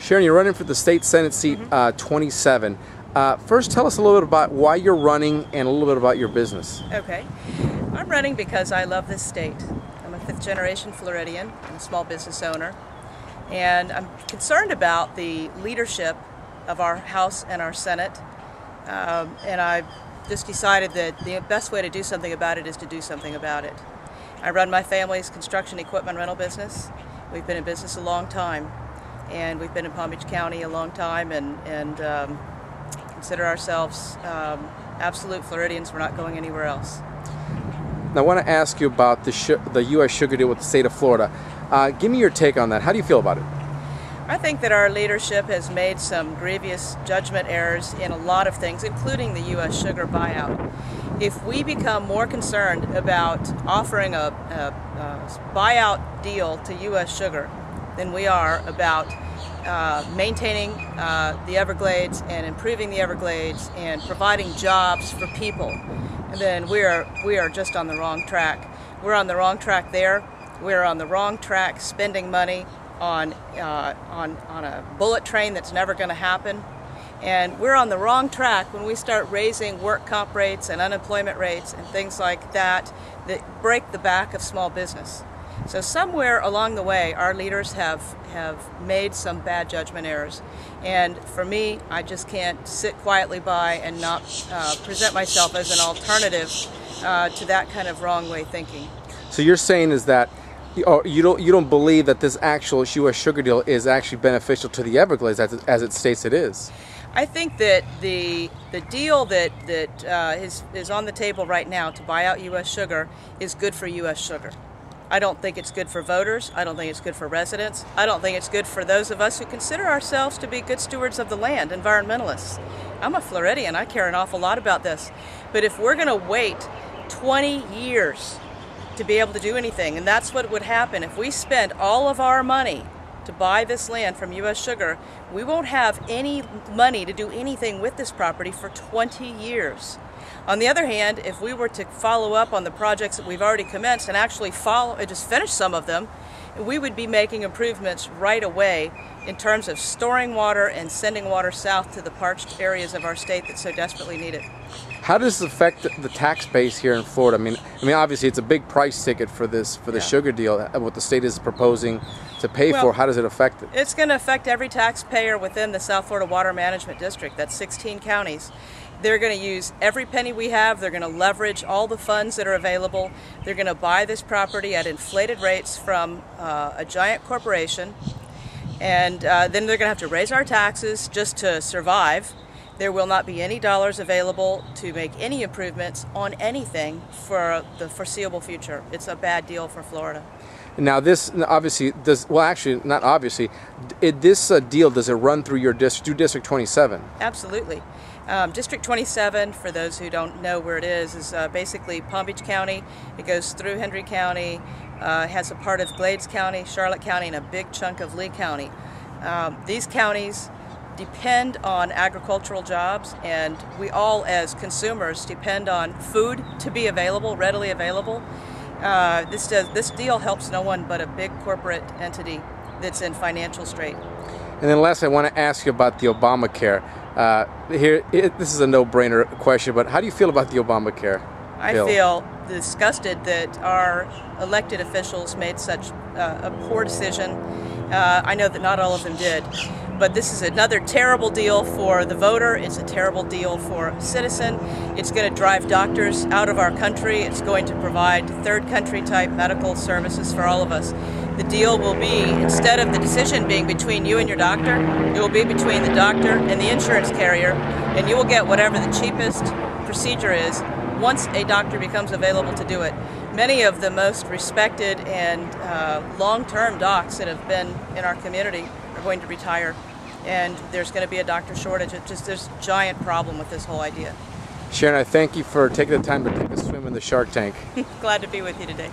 Sharon, you're running for the state Senate seat 27. First, tell us a little bit about why you're running and a little bit about your business. Okay. I'm running because I love this state. I'm a fifth-generation Floridian. I'm a small business owner. And I'm concerned about the leadership of our House and our Senate. And I've just decided that the best way to do something about it is to do something about it. I run my family's construction equipment rental business. We've been in business a long time. And we've been in Palm Beach County a long time and consider ourselves absolute Floridians. We're not going anywhere else. Now, I want to ask you about the U.S. sugar deal with the state of Florida. Give me your take on that. How do you feel about it? I think that our leadership has made some grievous judgment errors in a lot of things, including the U.S. sugar buyout. If we become more concerned about offering a buyout deal to U.S. sugar than we are about maintaining the Everglades and improving the Everglades and providing jobs for people, then we are just on the wrong track. We're on the wrong track there. We're on the wrong track spending money on a bullet train that's never going to happen. And we're on the wrong track when we start raising work comp rates and unemployment rates and things like that that break the back of small business. So somewhere along the way, our leaders have made some bad judgment errors. And for me, I just can't sit quietly by and not present myself as an alternative to that kind of wrong way thinking. So you're saying is that you don't believe that this actual U.S. sugar deal is actually beneficial to the Everglades as it states it is? I think that the deal that is on the table right now to buy out U.S. sugar is good for U.S. sugar. I don't think it's good for voters. I don't think it's good for residents. I don't think it's good for those of us who consider ourselves to be good stewards of the land, environmentalists. I'm a Floridian. I care an awful lot about this. But if we're going to wait 20 years to be able to do anything, and that's what would happen if we spend all of our money to buy this land from U.S. Sugar, we won't have any money to do anything with this property for 20 years. On the other hand, if we were to follow up on the projects that we've already commenced and actually just finish some of them, we would be making improvements right away in terms of storing water and sending water south to the parched areas of our state that so desperately need it. How does this affect the tax base here in Florida? I mean, obviously it's a big price ticket for the sugar deal. What the state is proposing to pay for. How does it affect it? It's going to affect every taxpayer within the South Florida Water Management District. That's 16 counties. They're going to use every penny we have. They're going to leverage all the funds that are available. They're going to buy this property at inflated rates from a giant corporation. And then they're going to have to raise our taxes just to survive. There will not be any dollars available to make any improvements on anything for the foreseeable future. It's a bad deal for Florida. Now this obviously does, well actually not obviously, this deal, does it run through your district, through District 27? Absolutely. District 27, for those who don't know where it is basically Palm Beach County. It goes through Hendry County, has a part of Glades County, Charlotte County, and a big chunk of Lee County. These counties depend on agricultural jobs, and we all as consumers depend on food to be available, readily available. This deal helps no one but a big corporate entity that's in financial strait. And then lastly, I want to ask you about the Obamacare. This is a no-brainer question, but how do you feel about the Obamacare bill? I feel disgusted that our elected officials made such a poor decision. I know that not all of them did, but this is another terrible deal for the voter. It's a terrible deal for a citizen. It's going to drive doctors out of our country. It's going to provide third country type medical services for all of us. The deal will be, instead of the decision being between you and your doctor, it will be between the doctor and the insurance carrier, and you will get whatever the cheapest procedure is once a doctor becomes available to do it. Many of the most respected and long-term docs that have been in our community are going to retire, and there's going to be a doctor shortage. There's a giant problem with this whole idea. Sharon, I thank you for taking the time to take a swim in the Shark Tank. Glad to be with you today.